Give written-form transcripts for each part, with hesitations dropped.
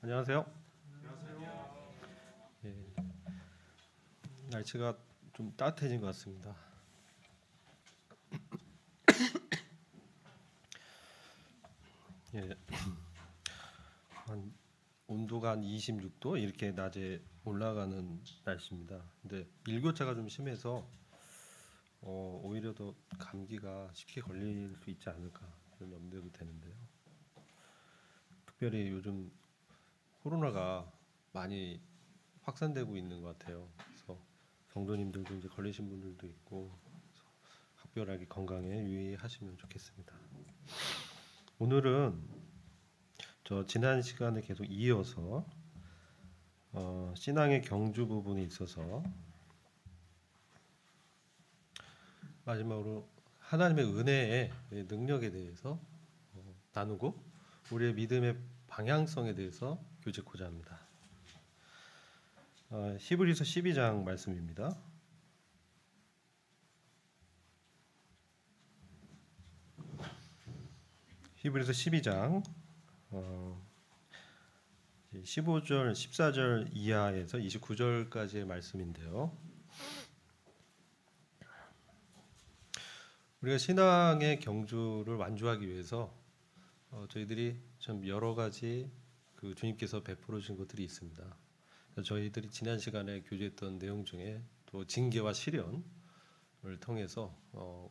안녕하세요. 예, 날씨가 좀 따뜻해진 것 같습니다. 예, 온도가 한 26도 이렇게 낮에 올라가는 날씨입니다. 근데 일교차가 좀 심해서 오히려 더 감기가 쉽게 걸릴 수 있지 않을까 그런 염려도 되는데요. 특별히 요즘 코로나가 많이 확산되고 있는 것 같아요. 그래서 성도님들도 이제 걸리신 분들도 있고 각별하게 건강에 유의하시면 좋겠습니다. 오늘은 저 지난 시간에 계속 이어서 신앙의 경주 부분에 있어서 마지막으로 하나님의 은혜의 능력에 대해서 나누고 우리의 믿음의 방향성에 대해서 교제하고자 합니다. 히브리서 12장 말씀입니다. 히브리서 12장 15절, 14절 이하에서 29절까지의 말씀인데요. 우리가 신앙의 경주를 완주하기 위해서 저희들이 참 여러 가지 그 주님께서 베풀어 주신 것들이 있습니다. 저희들이 지난 시간에 교제했던 내용 중에 또 징계와 시련을 통해서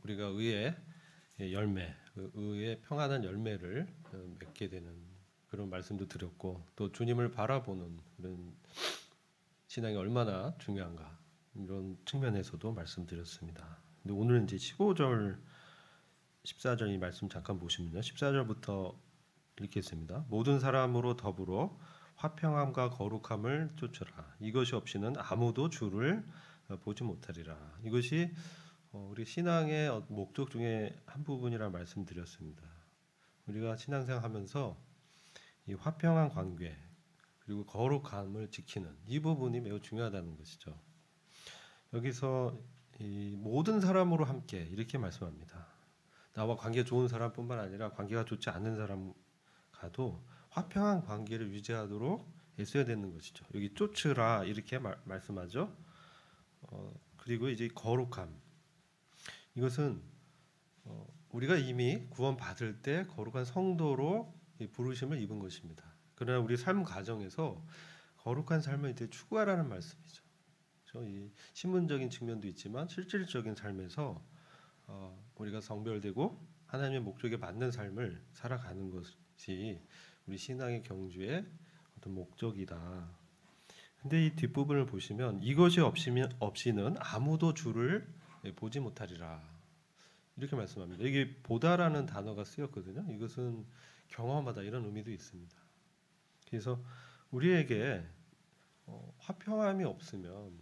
우리가 의의 열매, 의의 평안한 열매를 맺게 되는 그런 말씀도 드렸고, 또 주님을 바라보는 그런 신앙이 얼마나 중요한가 이런 측면에서도 말씀드렸습니다. 근데 오늘 이제 15절, 14절 이 말씀 잠깐 보시면요, 14절부터 읽겠습니다. 모든 사람으로 더불어 화평함과 거룩함을 쫓으라. 이것이 없이는 아무도 주를 보지 못하리라. 이것이 우리 신앙의 목적 중에 한 부분이라 말씀드렸습니다. 우리가 신앙생활하면서 이 화평한 관계 그리고 거룩함을 지키는 이 부분이 매우 중요하다는 것이죠. 여기서 이 모든 사람으로 함께 이렇게 말씀합니다. 나와 관계 좋은 사람뿐만 아니라 관계가 좋지 않은 사람과도 화평한 관계를 유지하도록 애써야 되는 것이죠. 여기 쫓으라 이렇게 말씀하죠. 그리고 이제 거룩함, 이것은 우리가 이미 구원 받을 때 거룩한 성도로 부르심을 입은 것입니다. 그러나 우리 삶 과정에서 거룩한 삶을 이제 추구하라는 말씀이죠. 이 신문적인 측면도 있지만 실질적인 삶에서 우리가 성별되고 하나님의 목적에 맞는 삶을 살아가는 것이 우리 신앙의 경주의 어떤 목적이다. 근데 이 뒷부분을 보시면 이것이 없이는 아무도 주를 보지 못하리라 이렇게 말씀합니다. 이게 보다라는 단어가 쓰였거든요. 이것은 경험하다 이런 의미도 있습니다. 그래서 우리에게 화평함이 없으면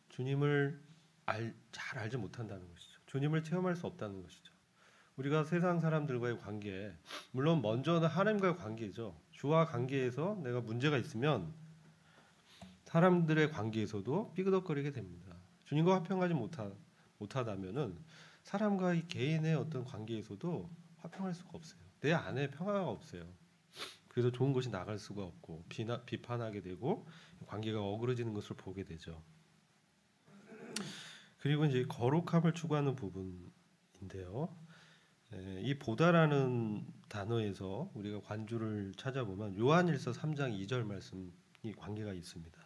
주님을 잘 알지 못한다는 것이죠. 주님을 체험할 수 없다는 것이죠. 우리가 세상 사람들과의 관계, 물론 먼저는 하나님과의 관계죠. 주와 관계에서 내가 문제가 있으면 사람들의 관계에서도 삐그덕거리게 됩니다. 주님과 화평하지 못하다면은 사람과의 개인의 어떤 관계에서도 화평할 수가 없어요. 내 안에 평화가 없어요. 그래서 좋은 것이 나갈 수가 없고 비판하게 되고 관계가 어그러지는 것을 보게 되죠. 그리고 이제 거룩함을 추구하는 부분인데요. 이 보다라는 단어에서 우리가 관주를 찾아보면 요한일서 3장 2절 말씀이 관계가 있습니다.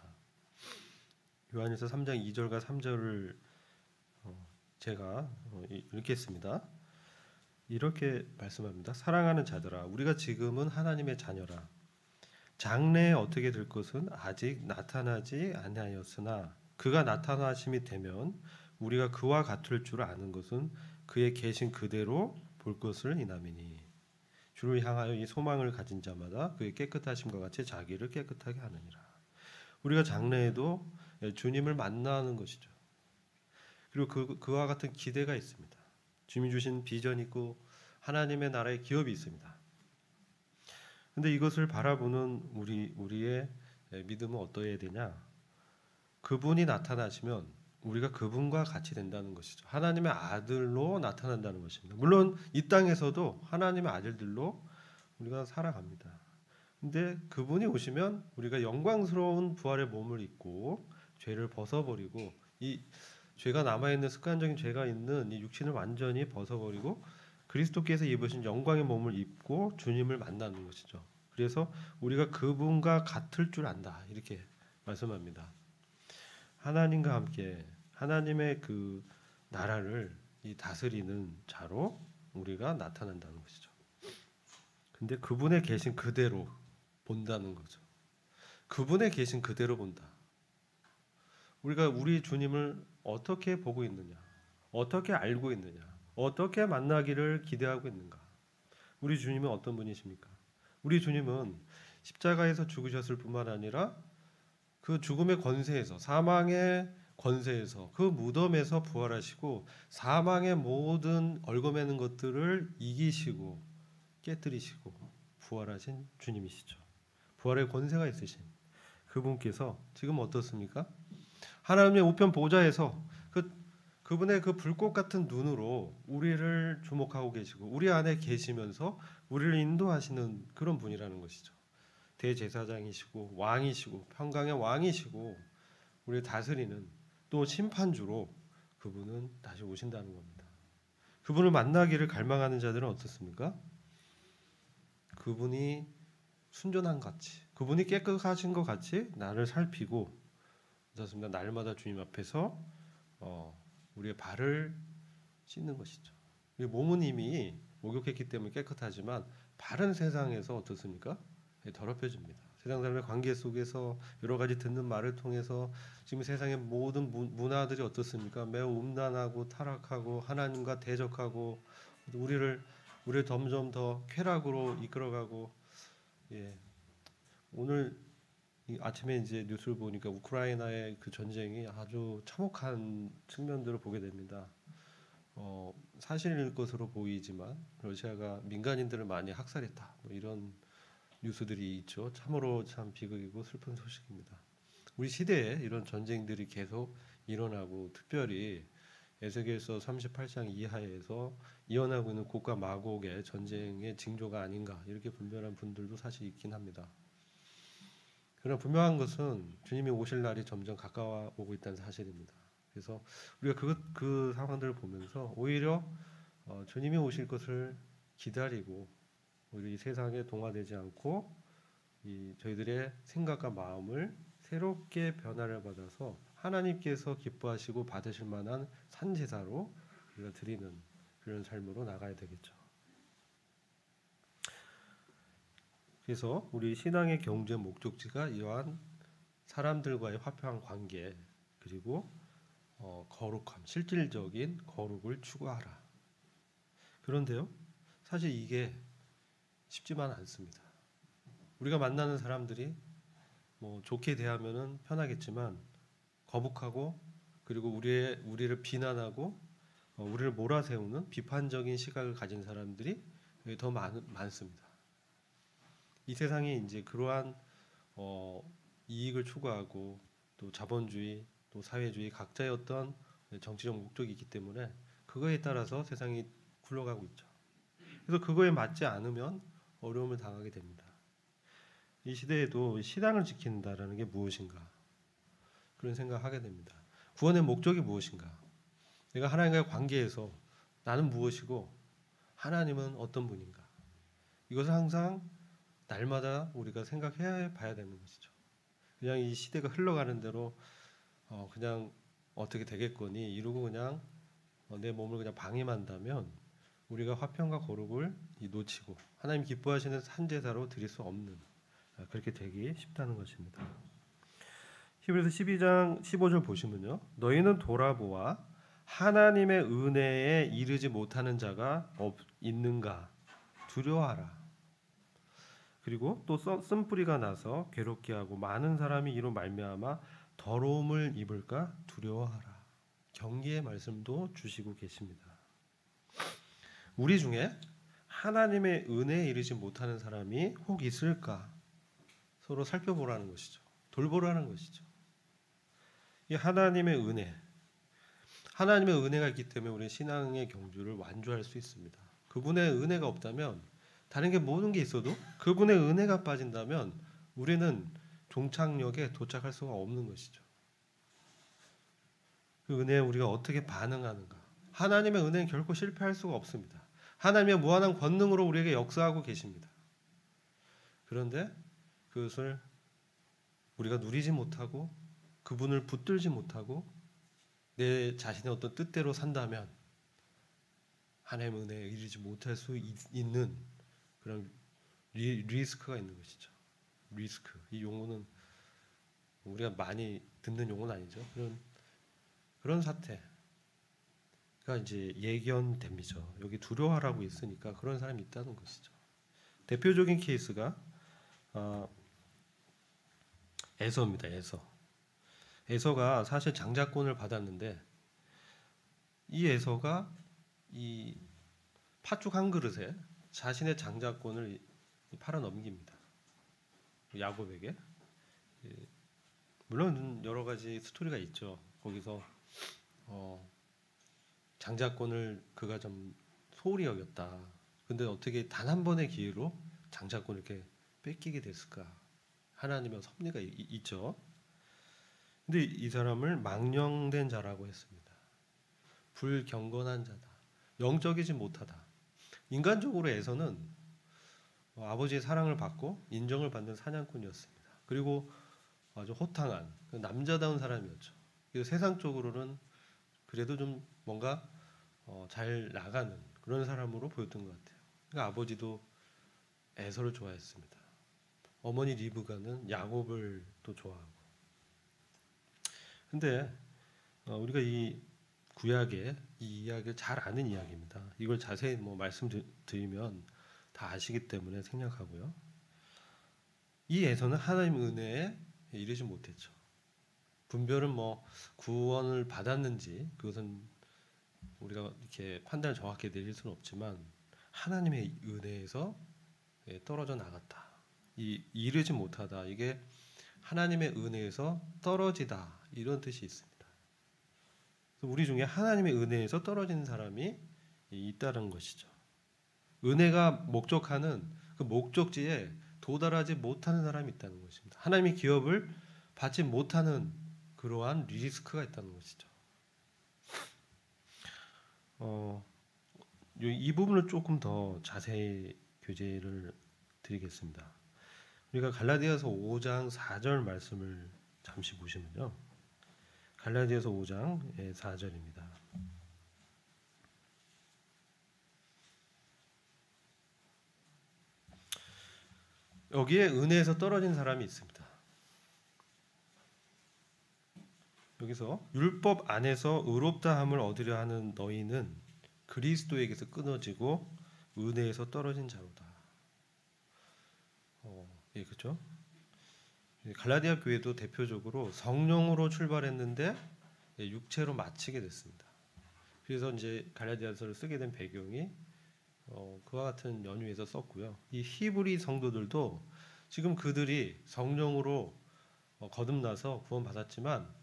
요한일서 3장 2절과 3절을 제가 읽겠습니다. 이렇게 말씀합니다. 사랑하는 자들아, 우리가 지금은 하나님의 자녀라. 장래에 어떻게 될 것은 아직 나타나지 아니하였으나 그가 나타나심이 되면 우리가 그와 같을 줄 아는 것은 그의 계신 그대로 볼 것을 인함이니 주를 향하여 이 소망을 가진 자마다 그의 깨끗하심과 같이 자기를 깨끗하게 하느니라. 우리가 장래에도 주님을 만나는 것이죠. 그리고 그와 같은 기대가 있습니다. 주님이 주신 비전이 있고 하나님의 나라의 기업이 있습니다. 근데 이것을 바라보는 우리의 믿음은 어떠해야 되냐? 그분이 나타나시면 우리가 그분과 같이 된다는 것이죠. 하나님의 아들로 나타난다는 것입니다. 물론 이 땅에서도 하나님의 아들들로 우리가 살아갑니다. 근데 그분이 오시면 우리가 영광스러운 부활의 몸을 입고 죄를 벗어버리고, 이 죄가 남아있는 습관적인 죄가 있는 이 육신을 완전히 벗어버리고 그리스도께서 입으신 영광의 몸을 입고 주님을 만나는 것이죠. 그래서 우리가 그분과 같을 줄 안다, 이렇게 말씀합니다. 하나님과 함께 하나님의 그 나라를 이 다스리는 자로 우리가 나타난다는 것이죠. 근데 그분의 계신 그대로 본다는 거죠. 그분의 계신 그대로 본다. 우리가 우리 주님을 어떻게 보고 있느냐, 어떻게 알고 있느냐, 어떻게 만나기를 기대하고 있는가. 우리 주님은 어떤 분이십니까? 우리 주님은 십자가에서 죽으셨을 뿐만 아니라 그 죽음의 권세에서, 사망의 권세에서, 그 무덤에서 부활하시고 사망의 모든 얽어매는 것들을 이기시고 깨뜨리시고 부활하신 주님이시죠. 부활의 권세가 있으신 그분께서 지금 어떻습니까? 하나님의 우편 보좌에서 그분의 그 불꽃 같은 눈으로 우리를 주목하고 계시고 우리 안에 계시면서 우리를 인도하시는 그런 분이라는 것이죠. 대제사장이시고 왕이시고 평강의 왕이시고 우리를 다스리는 또 심판주로 그분은 다시 오신다는 겁니다. 그분을 만나기를 갈망하는 자들은 어떻습니까? 그분이 순전한 같이, 그분이 깨끗하신 것 같이 나를 살피고, 그렇습니다. 날마다 주님 앞에서 우리의 발을 씻는 것이죠. 우리 몸은 이미 목욕했기 때문에 깨끗하지만 발은 세상에서 어떻습니까? 더럽혀집니다. 세상 사람의 관계 속에서 여러 가지 듣는 말을 통해서 지금 세상의 모든 문화들이 어떻습니까? 매우 음란하고 타락하고 하나님과 대적하고 우리를 점점 더 쾌락으로 이끌어가고, 예. 오늘 아침에 이제 뉴스를 보니까 우크라이나의 그 전쟁이 아주 참혹한 측면들을 보게 됩니다. 사실일 것으로 보이지만 러시아가 민간인들을 많이 학살했다, 뭐 이런 뉴스들이 있죠. 참으로 참 비극이고 슬픈 소식입니다. 우리 시대에 이런 전쟁들이 계속 일어나고, 특별히 에스겔서 38장 이하에서 이어나고 있는 곡과 마곡의 전쟁의 징조가 아닌가, 이렇게 분별한 분들도 사실 있긴 합니다. 그러나 분명한 것은 주님이 오실 날이 점점 가까워 오고 있다는 사실입니다. 그래서 우리가 그 상황들을 보면서 오히려 주님이 오실 것을 기다리고, 우리 세상에 동화되지 않고 저희들의 생각과 마음을 새롭게 변화를 받아서 하나님께서 기뻐하시고 받으실 만한 산제사로 우리가 드리는 그런 삶으로 나가야 되겠죠. 그래서 우리 신앙의 경주의 목적지가 이러한 사람들과의 화평한 관계, 그리고 거룩함, 실질적인 거룩을 추구하라. 그런데요, 사실 이게 쉽지만 않습니다. 우리가 만나는 사람들이 뭐 좋게 대하면은 편하겠지만 거북하고, 그리고 우리를 비난하고 우리를 몰아세우는 비판적인 시각을 가진 사람들이 더 많습니다. 이 세상이 이제 그러한 이익을 추구하고 또 자본주의, 또 사회주의 각자의 어떤 정치적 목적이 있기 때문에 그거에 따라서 세상이 굴러가고 있죠. 그래서 그거에 맞지 않으면 어려움을 당하게 됩니다. 이 시대에도 신앙을 지킨다라는 게 무엇인가, 그런 생각을 하게 됩니다. 구원의 목적이 무엇인가, 내가 하나님과의 관계에서 나는 무엇이고 하나님은 어떤 분인가, 이것을 항상 날마다 우리가 생각해 봐야 되는 것이죠. 그냥 이 시대가 흘러가는 대로 그냥 어떻게 되겠거니 이러고 그냥 내 몸을 그냥 방임한다면 우리가 화평과 거룩을 놓치고 하나님 기뻐하시는 산제사로 드릴 수 없는, 그렇게 되기 쉽다는 것입니다. 히브리서 12장 15절 보시면요, 너희는 돌아보아 하나님의 은혜에 이르지 못하는 자가 있는가 두려워하라. 그리고 또 쓴뿌리가 나서 괴롭게 하고 많은 사람이 이로 말미암아 더러움을 입을까 두려워하라. 경계의 말씀도 주시고 계십니다. 우리 중에 하나님의 은혜에 이르지 못하는 사람이 혹 있을까 서로 살펴보라는 것이죠. 돌보라는 것이죠. 이 하나님의 은혜가 있기 때문에 우리 신앙의 경주를 완주할 수 있습니다. 그분의 은혜가 없다면 다른 게 모든 게 있어도 그분의 은혜가 빠진다면 우리는 종착역에 도착할 수가 없는 것이죠. 그 은혜에 우리가 어떻게 반응하는가. 하나님의 은혜는 결코 실패할 수가 없습니다. 하나님의 무한한 권능으로 우리에게 역사하고 계십니다. 그런데 그것을 우리가 누리지 못하고 그분을 붙들지 못하고 내 자신의 어떤 뜻대로 산다면 하나님의 은혜에 이르지 못할 수 있는 그런 리스크가 있는 것이죠. 리스크. 이 용어는 우리가 많이 듣는 용어는 아니죠. 그런 사태가 이제 예견됩니다. 여기 두려워하라고 있으니까 그런 사람이 있다는 것이죠. 대표적인 케이스가 에서입니다. 에서가 사실 장자권을 받았는데 이 에서가 이 팥죽 한 그릇에 자신의 장자권을 팔아 넘깁니다. 야곱에게. 물론 여러 가지 스토리가 있죠. 거기서 장자권을 그가 좀 소홀히 여겼다. 근데 어떻게 단 한 번의 기회로 장자권을 이렇게 뺏기게 됐을까? 하나님의 섭리가 있죠. 근데 이 사람을 망령된 자라고 했습니다. 불경건한 자다. 영적이지 못하다. 인간적으로 에서는 아버지의 사랑을 받고 인정을 받는 사냥꾼이었습니다. 그리고 아주 호탕한 남자다운 사람이었죠. 그래서 세상적으로는 그래도 좀 뭔가 잘 나가는 그런 사람으로 보였던 것 같아요. 그러니까 아버지도 에서를 좋아했습니다. 어머니 리브가는 야곱을 또 좋아하고. 근데 우리가 이 구약의 이 이야기를 잘 아는 이야기입니다. 이걸 자세히 말씀드리면 다 아시기 때문에 생략하고요. 이 에서는 하나님의 은혜에 이르지 못했죠. 분별은 구원을 받았는지 그것은 우리가 이렇게 판단을 정확히 내릴 수는 없지만 하나님의 은혜에서 떨어져 나갔다. 이 이르지 못하다. 이게 하나님의 은혜에서 떨어지다. 이런 뜻이 있습니다. 우리 중에 하나님의 은혜에서 떨어지는 사람이 있다는 것이죠. 은혜가 목적하는 그 목적지에 도달하지 못하는 사람이 있다는 것입니다. 하나님의 기업을 받지 못하는 그러한 리스크가 있다는 것이죠. 이 부분을 조금 더 자세히 교제를 드리겠습니다. 우리가 갈라디아서 5장 4절 말씀을 잠시 보시면요. 갈라디아서 5장 4절입니다. 여기에 은혜에서 떨어진 사람이 있습니다. 여기서 율법 안에서 의롭다함을 얻으려 하는 너희는 그리스도에게서 끊어지고 은혜에서 떨어진 자로다. 그렇죠? 갈라디아 교회도 대표적으로 성령으로 출발했는데 육체로 마치게 됐습니다. 그래서 이제 갈라디아서를 쓰게 된 배경이 그와 같은 연유에서 썼고요. 이 히브리 성도들도 지금 그들이 성령으로 거듭나서 구원받았지만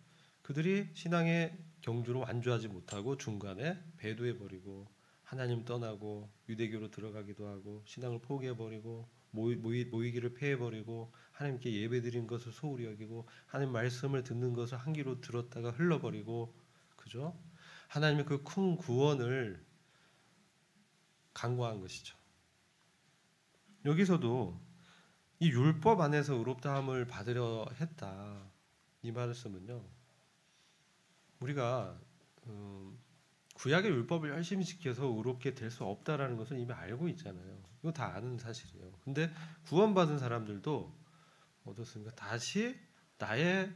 그들이 신앙의 경주로 완주하지 못하고 중간에 배도해버리고 하나님 떠나고 유대교로 들어가기도 하고 신앙을 포기해버리고 모이기를 폐해버리고 하나님께 예배드린 것을 소홀히 여기고 하나님 말씀을 듣는 것을 한 귀로 들었다가 흘러버리고 그죠? 하나님의 그 큰 구원을 간과한 것이죠. 여기서도 이 율법 안에서 의롭다함을 받으려 했다. 이 말씀은요. 우리가 구약의 율법을 열심히 지켜서 의롭게 될 수 없다라는 것은 이미 알고 있잖아요. 이거 다 아는 사실이에요. 근데 구원받은 사람들도 어떻습니까? 다시 나의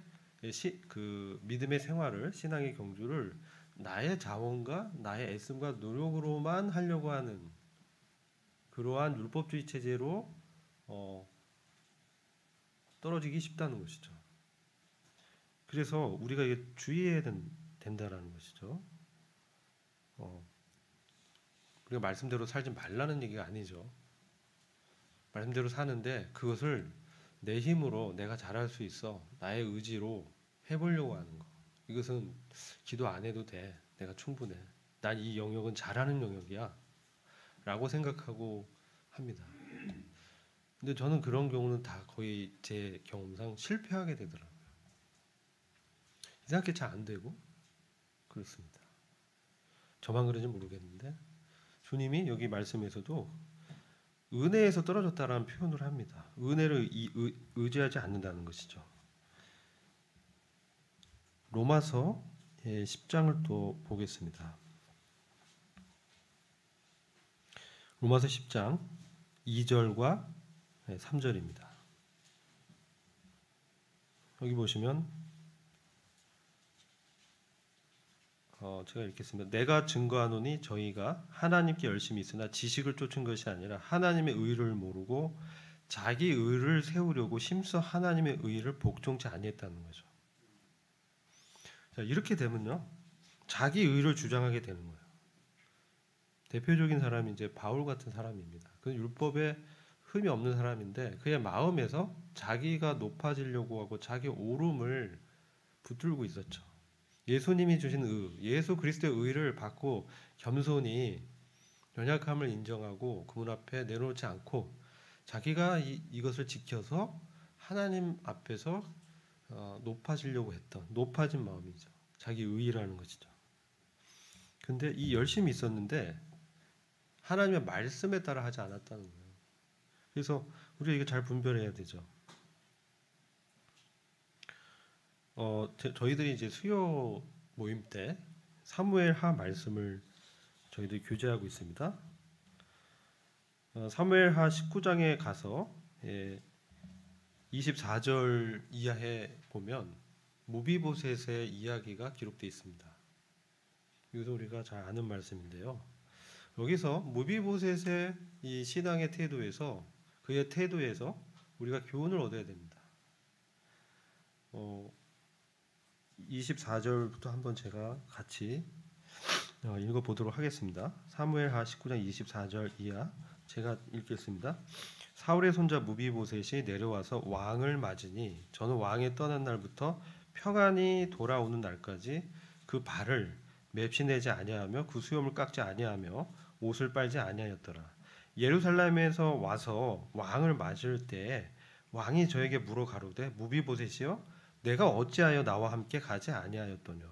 그 믿음의 생활을 신앙의 경주를 나의 자원과 나의 애씀과 노력으로만 하려고 하는 그러한 율법주의 체제로 떨어지기 쉽다는 것이죠. 그래서 우리가 이게 주의해야 된다라는 것이죠. 우리가 말씀대로 살지 말라는 얘기가 아니죠. 말씀대로 사는데 그것을 내 힘으로 내가 잘할 수 있어 나의 의지로 해보려고 하는 거. 이것은 기도 안 해도 돼. 내가 충분해. 난 이 영역은 잘하는 영역이야. 라고 생각하고 합니다. 근데 저는 그런 경우는 다 거의 제 경험상 실패하게 되더라고요. 이상하게 잘 안 되고 그렇습니다. 저만 그런지 모르겠는데 주님이 여기 말씀에서도 은혜에서 떨어졌다라는 표현을 합니다. 은혜를 의지하지 않는다는 것이죠. 로마서 10장을 또 보겠습니다. 로마서 10장 2절과 3절입니다. 여기 보시면 제가 읽겠습니다. 내가 증거하노니 저희가 하나님께 열심히 있으나 지식을 쫓은 것이 아니라 하나님의 의를 모르고 자기 의를 세우려고 심써 하나님의 의를 복종치 아니했다는 거죠. 자, 이렇게 되면요, 자기 의를 주장하게 되는 거예요. 대표적인 사람이 이제 바울 같은 사람입니다. 그 율법에 흠이 없는 사람인데 그의 마음에서 자기가 높아지려고 하고 자기 오름을 붙들고 있었죠. 예수님이 주신 예수 그리스도의 의를 받고 겸손히 연약함을 인정하고 그분 앞에 내놓지 않고 자기가 이것을 지켜서 하나님 앞에서 높아지려고 했던 높아진 마음이죠. 자기 의라는 것이죠. 근데 이 열심이 있었는데 하나님의 말씀에 따라 하지 않았다는 거예요. 그래서 우리가 이거 잘 분별해야 되죠. 저희들이 이제 수요 모임 때 사무엘하 말씀을 저희들이 교제하고 있습니다. 사무엘하 19장에 가서 24절 이하에 보면 무비보셋의 이야기가 기록되어 있습니다. 이것도 우리가 잘 아는 말씀인데요. 여기서 무비보셋의 이 신앙의 태도에서 그의 태도에서 우리가 교훈을 얻어야 됩니다. 24절부터 한번 제가 같이 읽어보도록 하겠습니다. 사무엘하 19장 24절 이하 제가 읽겠습니다. 사울의 손자 무비보셋이 내려와서 왕을 맞으니 저는 왕이 떠난 날부터 평안히 돌아오는 날까지 그 발을 맵시내지 아니하며 그 수염을 깎지 아니하며 옷을 빨지 아니하였더라. 예루살렘에서 와서 왕을 맞을 때에 왕이 저에게 물어 가로되 무비보셋이여 내가 어찌하여 나와 함께 가지 아니하였더뇨.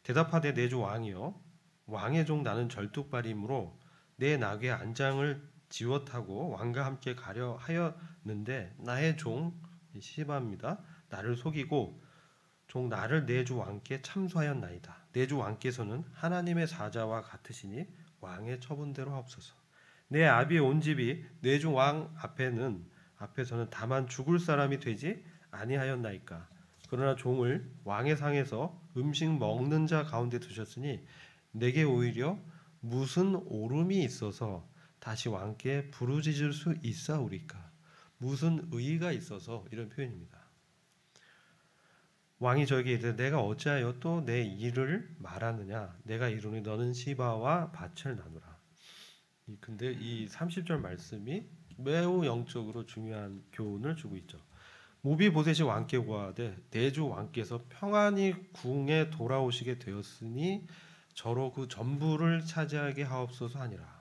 대답하되 내 주 왕이여 왕의 종 나는 절뚝발이므로 내 나귀의 안장을 지워 타고 왕과 함께 가려 하였는데 나의 종 시바입니다. 나를 속이고 종 나를 내 주 왕께 참소하였나이다. 내 주 왕께서는 하나님의 사자와 같으시니 왕의 처분대로 하옵소서. 내 아비의 온 집이 내 주 왕 앞에서는 다만 죽을 사람이 되지 아니하였나이까. 그러나 종을 왕의 상에서 음식 먹는 자 가운데 두셨으니 내게 오히려 무슨 오름이 있어서 다시 왕께 부르짖을 수 있사오리까. 무슨 의의가 있어서 이런 표현입니다. 왕이 저에게 이르되 내가 어찌하여 또 내 일을 말하느냐. 내가 이르니 너는 시바와 밭을 나누라. 근데 이 30절 말씀이 매우 영적으로 중요한 교훈을 주고 있죠. 무비보셋이 왕께 구하되 내 주 왕께서 평안히 궁에 돌아오시게 되었으니 저로 그 전부를 차지하게 하옵소서 하니라.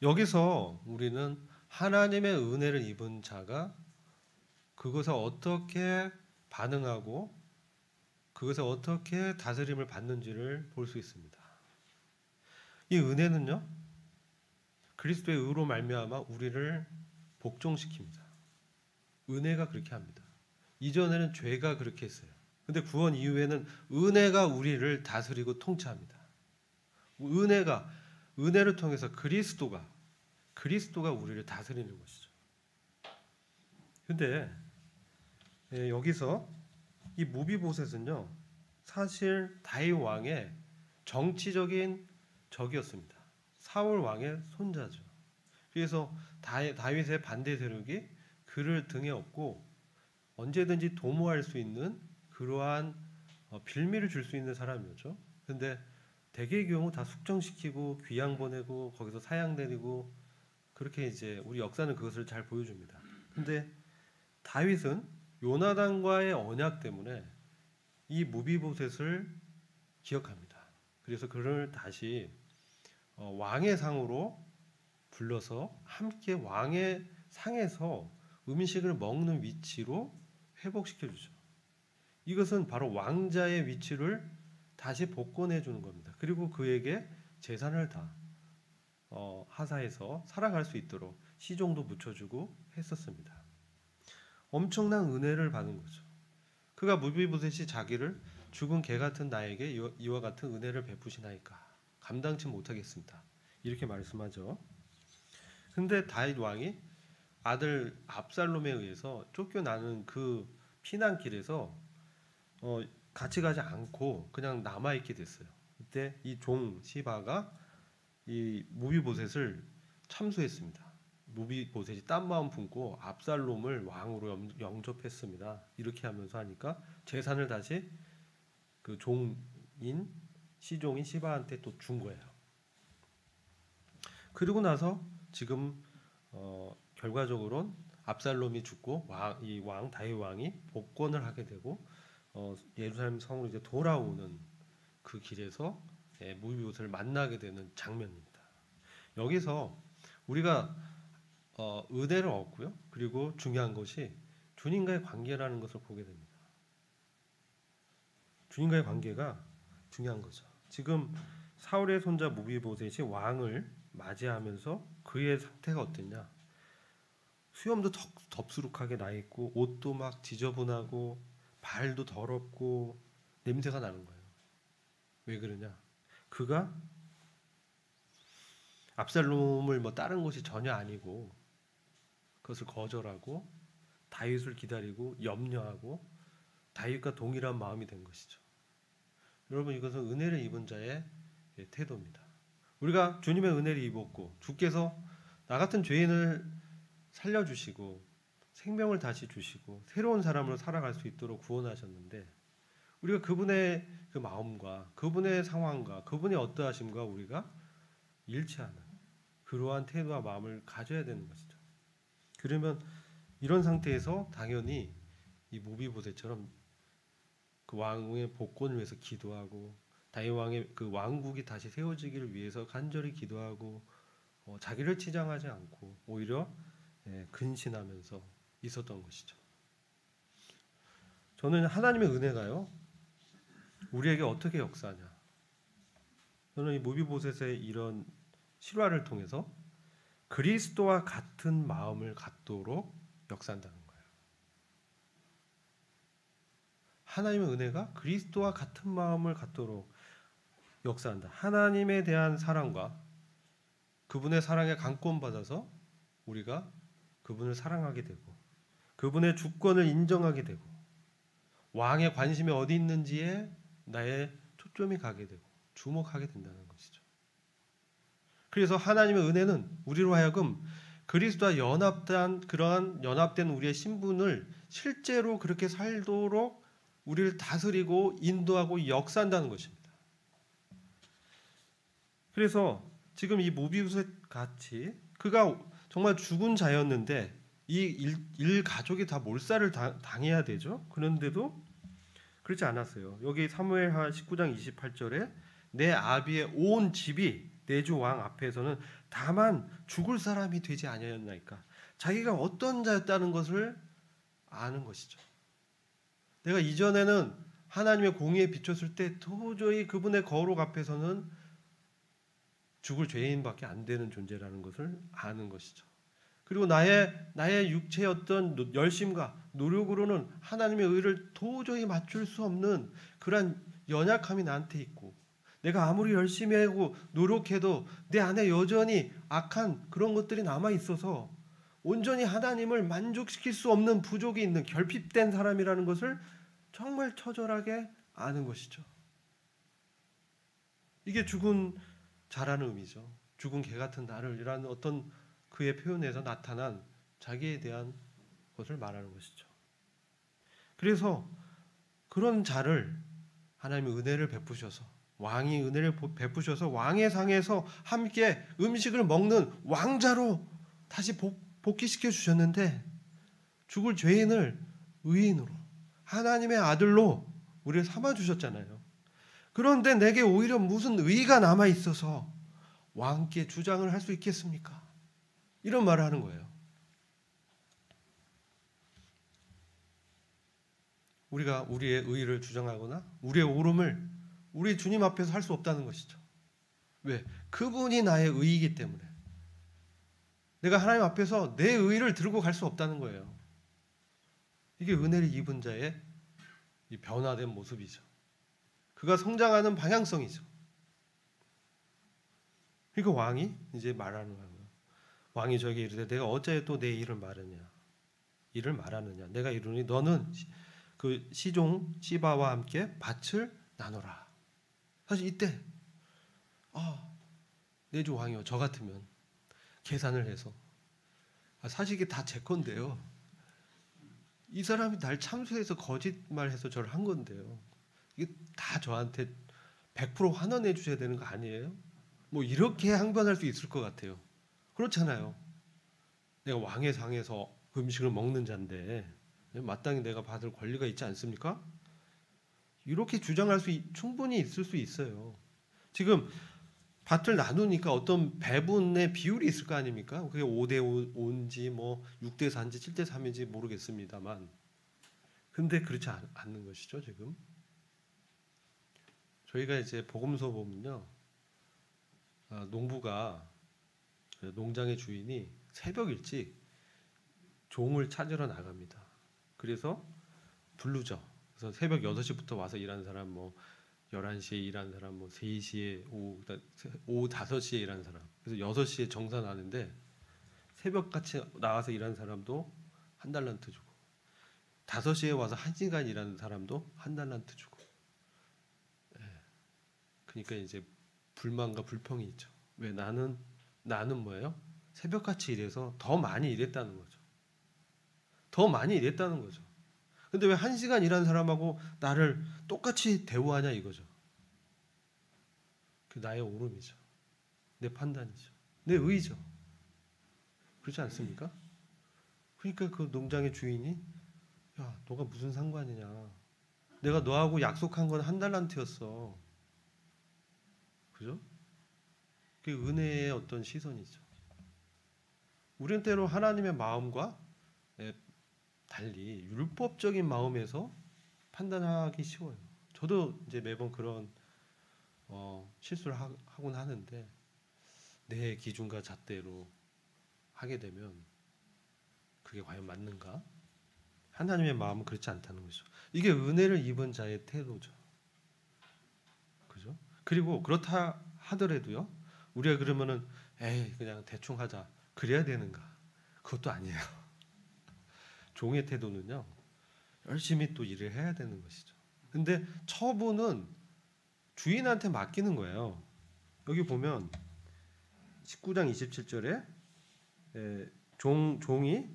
여기서 우리는 하나님의 은혜를 입은 자가 그것에 어떻게 반응하고 그것에 어떻게 다스림을 받는지를 볼 수 있습니다. 이 은혜는요, 그리스도의 의로 말미암아 우리를 복종시킵니다. 은혜가 그렇게 합니다. 이전에는 죄가 그렇게 했어요. 근데 구원 이후에는 은혜가 우리를 다스리고 통치합니다. 은혜를 통해서 그리스도가 우리를 다스리는 것이죠. 근데 여기서 이 무비보셋은요, 사실 다윗 왕의 정치적인 적이었습니다. 사울 왕의 손자죠. 그래서 다윗의 반대 세력이 그를 등에 업고 언제든지 도모할 수 있는 그러한 빌미를 줄 수 있는 사람이었죠. 근데 대개의 경우 다 숙정시키고 귀양 보내고 거기서 사양 내리고 그렇게 이제 우리 역사는 그것을 잘 보여줍니다. 근데 다윗은 요나단과의 언약 때문에 이 무비보셋을 기억합니다. 그래서 그를 다시 왕의 상으로 불러서 함께 왕의 상에서 음식을 먹는 위치로 회복시켜 주죠. 이것은 바로 왕자의 위치를 다시 복권해 주는 겁니다. 그리고 그에게 재산을 다 하사해서 살아갈 수 있도록 시종도 붙여주고 했었습니다. 엄청난 은혜를 받은 거죠. 그가 무비보셋이 자기를 죽은 개 같은 나에게 이와 같은 은혜를 베푸시나이까 감당치 못하겠습니다. 이렇게 말씀하죠. 근데 다윗 왕이 아들 압살롬에 의해서 쫓겨나는 그 피난길에서 같이 가지 않고 그냥 남아 있게 됐어요. 이때 이 종 시바가 이 무비보셋을 참수했습니다. 무비보셋이 딴 마음 품고 압살롬을 왕으로 영접했습니다. 이렇게 하면서 하니까 재산을 다시 그 종인 시종인 시바한테 또 준 거예요. 그리고 나서 지금 결과적으로는 압살롬이 죽고 이 왕 다윗 왕이 복권을 하게 되고 예루살렘 성으로 이제 돌아오는 그 길에서 무비보셋을 만나게 되는 장면입니다. 여기서 우리가 은혜를 얻고요. 그리고 중요한 것이 주님과의 관계라는 것을 보게 됩니다. 주님과의 관계가 중요한 거죠. 지금 사울의 손자 무비보셋이 왕을 맞이하면서 그의 상태가 어땠냐? 수염도 덥수룩하게 나 있고 옷도 막 지저분하고 발도 더럽고 냄새가 나는 거예요. 왜 그러냐? 그가 압살롬을 다른 것이 전혀 아니고 그것을 거절하고 다윗을 기다리고 염려하고 다윗과 동일한 마음이 된 것이죠. 여러분, 이것은 은혜를 입은 자의 태도입니다. 우리가 주님의 은혜를 입었고 주께서 나 같은 죄인을 살려주시고 생명을 다시 주시고 새로운 사람으로 살아갈 수 있도록 구원하셨는데 우리가 그분의 그 마음과 그분의 상황과 그분의 어떠하심과 우리가 일치하는 그러한 태도와 마음을 가져야 되는 것이죠. 그러면 이런 상태에서 당연히 이 무비보셋처럼 그 왕의 복권을 위해서 기도하고 다윗 왕의 그 왕국이 다시 세워지기를 위해서 간절히 기도하고 자기를 치장하지 않고 오히려 근신하면서 있었던 것이죠. 저는 하나님의 은혜가요 우리에게 어떻게 역사하냐, 저는 이 무비보셋의 이런 실화를 통해서 그리스도와 같은 마음을 갖도록 역사한다는 거예요. 하나님의 은혜가 그리스도와 같은 마음을 갖도록 역사한다. 하나님에 대한 사랑과 그분의 사랑에 감권받아서 우리가 그분을 사랑하게 되고 그분의 주권을 인정하게 되고 왕의 관심이 어디 있는지에 나의 초점이 가게 되고 주목하게 된다는 것이죠. 그래서 하나님의 은혜는 우리로 하여금 그리스도와 그러한 연합된 우리의 신분을 실제로 그렇게 살도록 우리를 다스리고 인도하고 역사한다는 것입니다. 그래서 지금 이 무비보셋 같이 그가 정말 죽은 자였는데 이 가족이 다 몰살을 당해야 되죠. 그런데도 그렇지 않았어요. 여기 사무엘하 19장 28절에 내 아비의 온 집이 내 주 왕 앞에서는 다만 죽을 사람이 되지 아니하였나이까. 자기가 어떤 자였다는 것을 아는 것이죠. 내가 이전에는 하나님의 공의에 비쳤을 때 도저히 그분의 거룩 앞에서는 죽을 죄인밖에 안 되는 존재라는 것을 아는 것이죠. 그리고 나의 육체의 어떤 열심과 노력으로는 하나님의 의를 도저히 맞출 수 없는 그런 연약함이 나한테 있고 내가 아무리 열심히 하고 노력해도 내 안에 여전히 악한 그런 것들이 남아 있어서 온전히 하나님을 만족시킬 수 없는 부족이 있는 결핍된 사람이라는 것을 정말 처절하게 아는 것이죠. 이게 죽은 자라는 의미죠. 죽은 개 같은 나를이라는 어떤 그의 표현에서 나타난 자기에 대한 것을 말하는 것이죠. 그래서 그런 자를 하나님의 은혜를 베푸셔서 왕이 은혜를 베푸셔서 왕의 상에서 함께 음식을 먹는 왕자로 다시 복귀시켜 주셨는데 죽을 죄인을 의인으로 하나님의 아들로 우리를 삼아 주셨잖아요. 그런데 내게 오히려 무슨 의의가 남아 있어서 왕께 주장을 할 수 있겠습니까? 이런 말을 하는 거예요. 우리가 우리의 의의를 주장하거나 우리의 옳음을 우리 주님 앞에서 할 수 없다는 것이죠. 왜? 그분이 나의 의이기 때문에. 내가 하나님 앞에서 내 의의를 들고 갈 수 없다는 거예요. 이게 은혜를 입은 자의 이 변화된 모습이죠. 그가 성장하는 방향성이죠. 그러니까 왕이 이제 말하는 거예요. 왕이 저에게 이르되 내가 어찌하여 또 내 일을 말하느냐. 내가 이르니 너는 그 시종 시바와 함께 밭을 나눠라. 사실 이때 내주 왕이요, 저 같으면 계산을 해서 사실 이게 다 제 건데요. 이 사람이 날 참수해서 거짓말해서 저를 한 건데요. 이게 다 저한테 100% 환원해 주셔야 되는 거 아니에요? 뭐 이렇게 항변할 수 있을 것 같아요. 그렇잖아요. 내가 왕의 상에서 그 음식을 먹는 자인데 마땅히 내가 받을 권리가 있지 않습니까? 이렇게 주장할 수 충분히 있을 수 있어요. 지금 밭을 나누니까 어떤 배분의 비율이 있을 거 아닙니까? 그게 5대 5인지 뭐 6대 4인지 7대 3인지 모르겠습니다만, 근데 그렇지 않는 것이죠. 지금 저희가 이제 복음서 보면요, 농부가, 농장의 주인이 새벽 일찍 종을 찾으러 나갑니다. 그래서 부르죠. 그래서 새벽 6시부터 와서 일하는 사람, 뭐 11시에 일하는 사람, 뭐 3시에 오후 5시에 일하는 사람. 그래서 6시에 정산하는데 새벽같이 나와서 일하는 사람도 한 달란트 주고, 5시에 와서 1시간 일하는 사람도 한 달란트 주고. 그러니까 이제 불만과 불평이 있죠. 왜? 나는 뭐예요? 새벽같이 일해서 더 많이 일했다는 거죠. 더 많이 일했다는 거죠. 근데 왜 1시간 일하는 사람하고 나를 똑같이 대우하냐 이거죠. 그 나의 오름이죠. 내 판단이죠. 내 의의죠. 그렇지 않습니까? 그러니까 그 농장의 주인이, 야, 너가 무슨 상관이냐. 내가 너하고 약속한 건 한 달란트였어. 그죠? 그게 은혜의 어떤 시선이죠. 우리는 때로 하나님의 마음과 달리 율법적인 마음에서 판단하기 쉬워요. 저도 이제 매번 그런 실수를 하곤 하는데, 내 기준과 잣대로 하게 되면 그게 과연 맞는가? 하나님의 마음은 그렇지 않다는 거죠. 이게 은혜를 입은 자의 태도죠. 그죠? 그리고 그렇다 하더라도요, 우리가 그러면은 에이 그냥 대충 하자 그래야 되는가? 그것도 아니에요. 종의 태도는요, 열심히 또 일을 해야 되는 것이죠. 근데 처분은 주인한테 맡기는 거예요. 여기 보면 19장 27절에 종이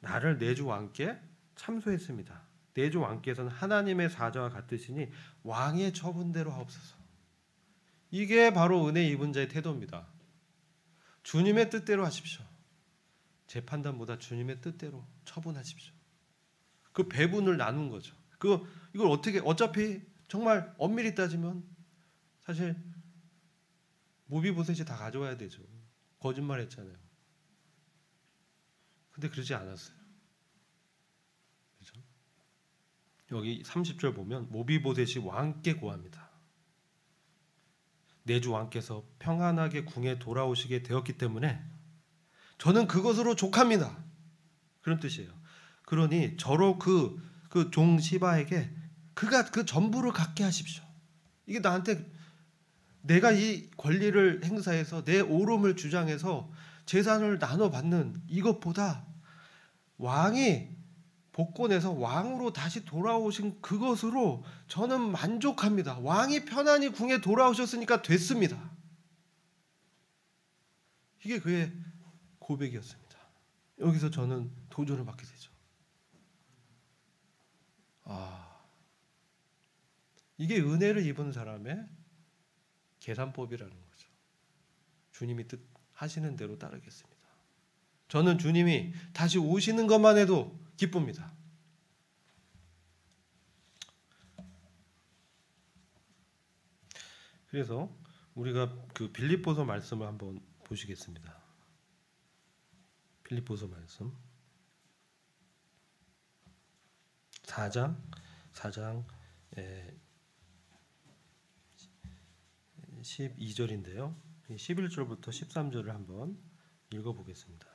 나를 내주 왕께 참소했습니다. 내주 왕께서는 하나님의 사자와 같으시니 왕의 처분대로 하옵소서. 이게 바로 은혜 입은 자의 태도입니다. 주님의 뜻대로 하십시오. 제 판단보다 주님의 뜻대로 처분하십시오. 그 배분을 나눈 거죠. 이걸 어차피 정말 엄밀히 따지면 사실 모비보셋이 다 가져와야 되죠. 거짓말했잖아요. 근데 그러지 않았어요. 그렇죠? 여기 30절 보면 모비보셋이 왕께 고합니다. 내주 왕께서 평안하게 궁에 돌아오시게 되었기 때문에 저는 그것으로 족합니다. 그런 뜻이에요. 그러니 저로 그 종 시바에게 그가 그 전부를 갖게 하십시오. 이게 나한테 내가 이 권리를 행사해서 내 옳음을 주장해서 재산을 나눠 받는 이것보다 왕이 복권에서 왕으로 다시 돌아오신 그것으로 저는 만족합니다. 왕이 편안히 궁에 돌아오셨으니까 됐습니다. 이게 그의 고백이었습니다. 여기서 저는 도전을 받게 되죠. 이게 은혜를 입은 사람의 계산법이라는 거죠. 주님이 뜻하시는 대로 따르겠습니다. 저는 주님이 다시 오시는 것만 해도 기쁩니다. 그래서 우리가 그 빌립보서 말씀을 한번 보시겠습니다. 빌립보서 말씀 4장 12절인데요. 11절부터 13절을 한번 읽어보겠습니다.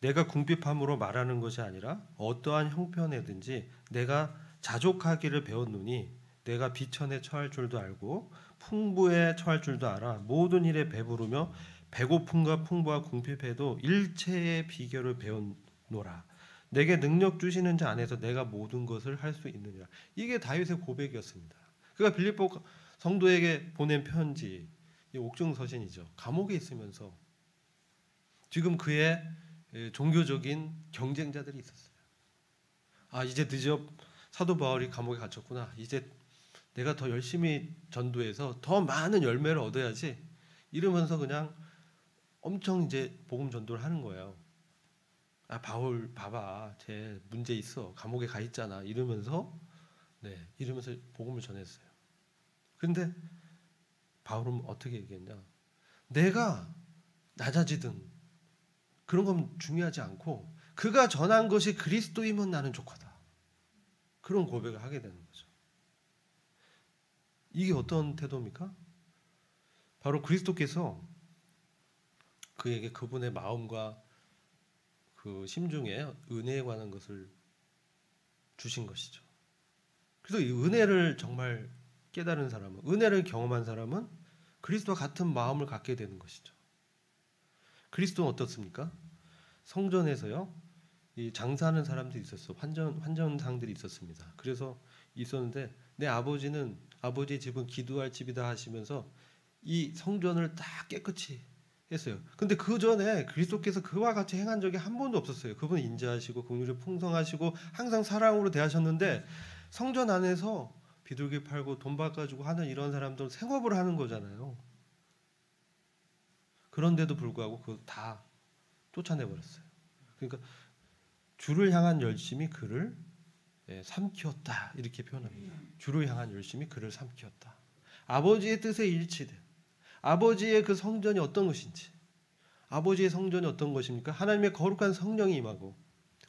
내가 궁핍함으로 말하는 것이 아니라 어떠한 형편에든지 내가 자족하기를 배웠노니 내가 비천에 처할 줄도 알고 풍부에 처할 줄도 알아. 모든 일에 배부르며 배고픔과 풍부와 궁핍해도 일체의 비결을 배웠노라. 내게 능력 주시는 자 안에서 내가 모든 것을 할 수 있느니라. 이게 다윗의 고백이었습니다. 그가 빌립보 성도에게 보낸 편지, 옥중서신이죠. 감옥에 있으면서 지금 그의 종교적인 경쟁자들이 있었어요. 아, 이제 드디어 사도 바울이 감옥에 갇혔구나. 이제 내가 더 열심히 전도해서 더 많은 열매를 얻어야지. 이러면서 그냥 엄청 이제 복음 전도를 하는 거예요. 아, 바울 봐봐, 쟤 문제 있어, 감옥에 가 있잖아. 이러면서 복음을 전했어요. 그런데 바울은 어떻게 얘기했냐? 내가 낮아지든 그런 건 중요하지 않고 그가 전한 것이 그리스도이면 나는 족하다. 그런 고백을 하게 되는 거죠. 이게 어떤 태도입니까? 바로 그리스도께서 그에게 그분의 마음과 그 심중에 은혜에 관한 것을 주신 것이죠. 그래서 이 은혜를 정말 깨달은 사람은, 은혜를 경험한 사람은 그리스도와 같은 마음을 갖게 되는 것이죠. 그리스도는 어떻습니까? 성전에서요, 이 장사하는 사람들이 있었어. 환전상들이 있었습니다. 그래서 있었는데 내 아버지의 집은 기도할 집이다 하시면서 이 성전을 다 깨끗이 했어요. 근데 그 전에 그리스도께서 그와 같이 행한 적이 한 번도 없었어요. 그분은 인자하시고 긍휼이 풍성하시고 항상 사랑으로 대하셨는데 성전 안에서 비둘기 팔고 돈 바꿔주고 하는 이런 사람들은 생업을 하는 거잖아요. 그런데도 불구하고 그거 다 쫓아내버렸어요. 그러니까 주를 향한 열심이 그를 삼키었다, 이렇게 표현합니다. 주를 향한 열심이 그를 삼키었다. 아버지의 뜻에 일치된, 아버지의 그 성전이 어떤 것인지, 아버지의 성전이 어떤 것입니까? 하나님의 거룩한 성령이 임하고,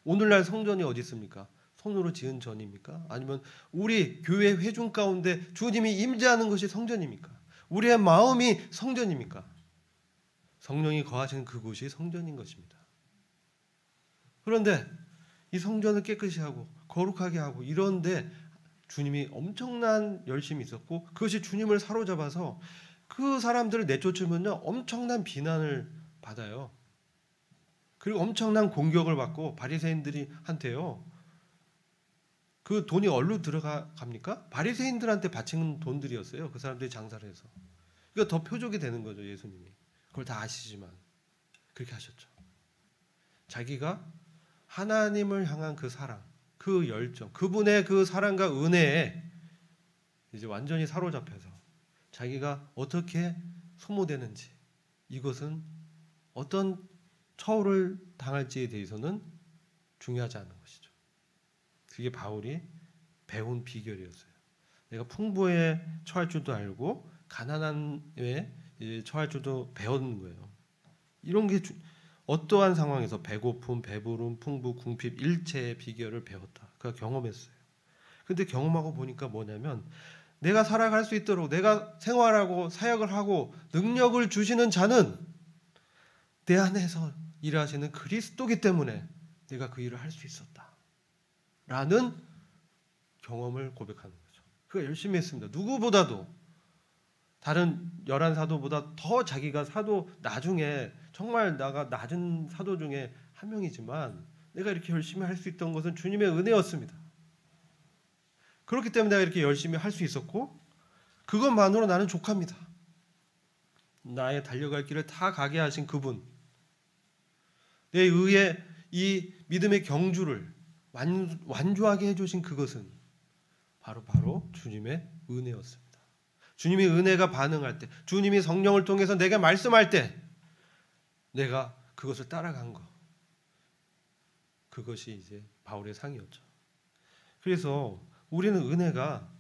오늘날 성전이 어디 있습니까? 손으로 지은 전입니까? 아니면 우리 교회 회중 가운데 주님이 임재하는 것이 성전입니까? 우리의 마음이 성전입니까? 성령이 거하시는 그곳이 성전인 것입니다. 그런데 이 성전을 깨끗이 하고 거룩하게 하고 이런데 주님이 엄청난 열심이 있었고, 그것이 주님을 사로잡아서 그 사람들을 내쫓으면요 엄청난 비난을 받아요. 그리고 엄청난 공격을 받고, 바리새인들이 한테요, 그 돈이 어디로 들어갑니까? 바리새인들한테 바친 돈들이었어요. 그 사람들이 장사를 해서. 그러니까 더 표적이 되는 거죠. 예수님이 그걸 다 아시지만 그렇게 하셨죠. 자기가 하나님을 향한 그 사랑, 그 열정, 그분의 그 사랑과 은혜에 이제 완전히 사로잡혀서 자기가 어떻게 소모되는지, 이것은 어떤 처우를 당할지에 대해서는 중요하지 않은 것이죠. 그게 바울이 배운 비결이었어요. 내가 풍부에 처할 줄도 알고 가난함에 처할 줄도 배우는 거예요. 이런 게 어떠한 상황에서 배고픔, 배부름, 풍부, 궁핍 일체의 비결을 배웠다. 그가 경험했어요. 근데 경험하고 보니까 뭐냐면, 내가 살아갈 수 있도록 내가 생활하고 사역을 하고 능력을 주시는 자는 내 안에서 일하시는 그리스도기 때문에 내가 그 일을 할 수 있었다 라는 경험을 고백하는 거죠. 그가 열심히 했습니다. 누구보다도, 다른 11사도보다 더 자기가 사도, 나중에 정말 나가 낮은 사도 중에 한 명이지만 내가 이렇게 열심히 할 수 있던 것은 주님의 은혜였습니다. 그렇기 때문에 내가 이렇게 열심히 할 수 있었고, 그것만으로 나는 족합니다. 나의 달려갈 길을 다 가게 하신 그분, 내 의의 이 믿음의 경주를 완주하게 해주신 그것은 바로 주님의 은혜였습니다. 주님의 은혜가 반응할 때, 주님이 성령을 통해서 내게 말씀할 때 내가 그것을 따라간 것, 그것이 이제 바울의 상이었죠. 그래서 우리는 은혜가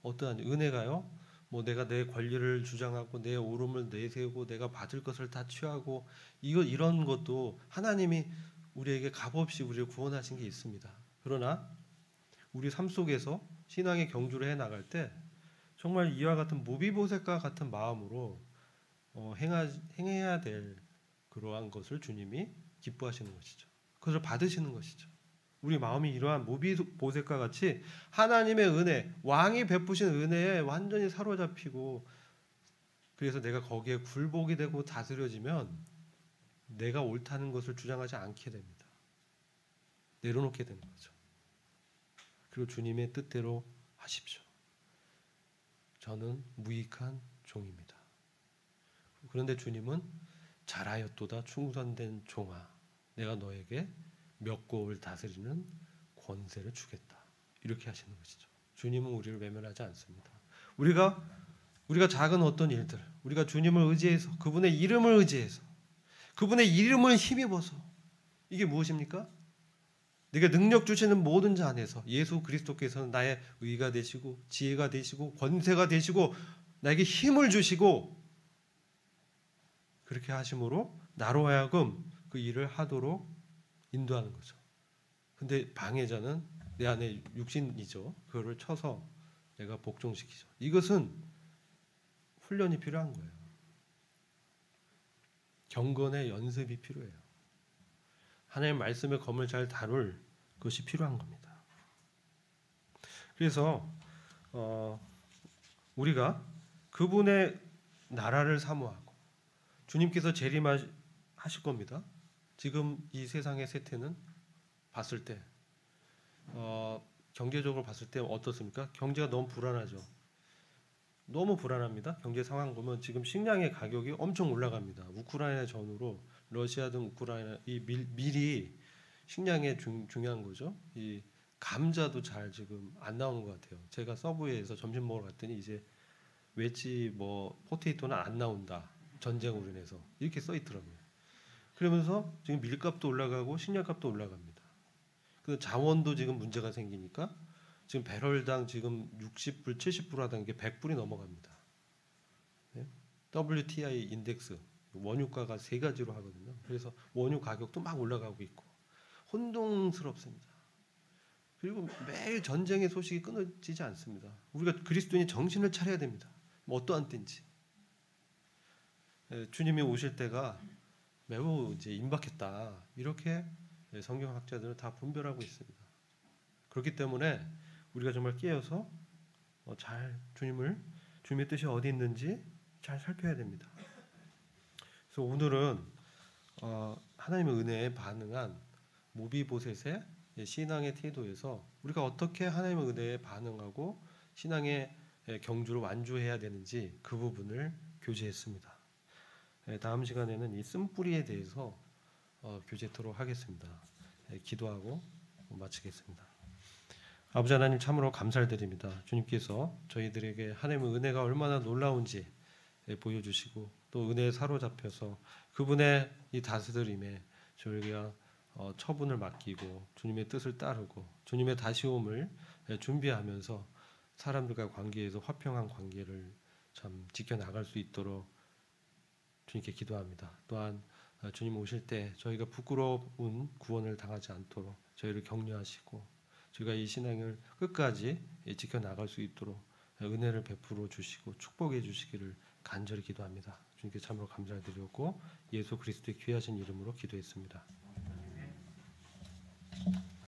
어떠한 은혜가요? 뭐 내가 내 권리를 주장하고 내 오름을 내세우고 내가 받을 것을 다 취하고 이런 것도 하나님이 우리에게 값없이 우리를 구원하신 게 있습니다. 그러나 우리 삶 속에서 신앙의 경주를 해 나갈 때 정말 이와 같은 무비보셋과 같은 마음으로 행해야 될 그러한 것을 주님이 기뻐하시는 것이죠. 그것을 받으시는 것이죠. 우리 마음이 이러한 무비보셋과 같이 하나님의 은혜, 왕이 베푸신 은혜에 완전히 사로잡히고 그래서 내가 거기에 굴복이 되고 다스려지면 내가 옳다는 것을 주장하지 않게 됩니다. 내려놓게 되는 거죠. 그리고 주님의 뜻대로 하십시오. 저는 무익한 종입니다. 그런데 주님은 잘하였도다 충성된 종아, 내가 너에게 몇 고을 다스리는 권세를 주겠다. 이렇게 하시는 것이죠. 주님은 우리를 외면하지 않습니다. 우리가 작은 어떤 일들, 우리가 주님을 의지해서 그분의 이름을 의지해서 그분의 이름을 힘입어서 이게 무엇입니까? 네가 능력 주시는 모든 자 안에서 예수 그리스도께서는 나의 의가 되시고 지혜가 되시고 권세가 되시고 나에게 힘을 주시고 그렇게 하심으로 나로 하여금 그 일을 하도록 인도하는 거죠. 근데 방해자는 내 안에 육신이죠. 그거를 쳐서 내가 복종시키죠. 이것은 훈련이 필요한 거예요. 경건의 연습이 필요해요. 하나님의 말씀의 검을 잘 다룰 것이 필요한 겁니다. 그래서 우리가 그분의 나라를 사모하고 주님께서 재림하실 겁니다. 지금 이 세상의 세태는 봤을 때 경제적으로 봤을 때 어떻습니까? 경제가 너무 불안하죠. 너무 불안합니다. 경제 상황 보면 지금 식량의 가격이 엄청 올라갑니다. 우크라이나 전후로 러시아 등 우크라이나 이 밀이 식량에 중요한 거죠. 이 감자도 잘 지금 안 나오는 것 같아요. 제가 서브웨이에서 점심 먹으러 갔더니 이제 웨지 포테이토는 안 나온다. 전쟁으로 인해서 이렇게 써 있더라고요. 그러면서 지금 밀값도 올라가고 식량값도 올라갑니다. 그 자원도 지금 문제가 생기니까 지금 배럴당 지금 60불, 70불 하던 게 100불이 넘어갑니다. 네? WTI 인덱스 원유가가 세 가지로 하거든요. 그래서 원유 가격도 막 올라가고 있고 혼동스럽습니다. 그리고 매일 전쟁의 소식이 끊어지지 않습니다. 우리가 그리스도인이 정신을 차려야 됩니다. 뭐 어떠한 때인지. 주님이 오실 때가 매우 이제 임박했다. 이렇게 성경학자들은 다 분별하고 있습니다. 그렇기 때문에 우리가 정말 깨어서 잘 주님의 뜻이 어디 있는지 잘 살펴야 됩니다. 그래서 오늘은 하나님의 은혜에 반응한 무비보셋의 신앙의 태도에서 우리가 어떻게 하나님의 은혜에 반응하고 신앙의 경주를 완주해야 되는지 그 부분을 교제했습니다. 다음 시간에는 이 쓴뿌리에 대해서 교제토록 하겠습니다. 기도하고 마치겠습니다. 아버지 하나님 참으로 감사드립니다. 주님께서 저희들에게 하나님의 은혜가 얼마나 놀라운지 보여주시고 또 은혜에 사로잡혀서 그분의 이 다스림에 저희가 처분을 맡기고 주님의 뜻을 따르고 주님의 다시옴을 준비하면서 사람들과 관계에서 화평한 관계를 참 지켜나갈 수 있도록 주님께 기도합니다. 또한 주님 오실 때 저희가 부끄러운 구원을 당하지 않도록 저희를 격려하시고 저희가 이 신앙을 끝까지 지켜나갈 수 있도록 은혜를 베풀어 주시고 축복해 주시기를 간절히 기도합니다. 주님께 참으로 감사드리고 예수 그리스도의 귀하신 이름으로 기도했습니다.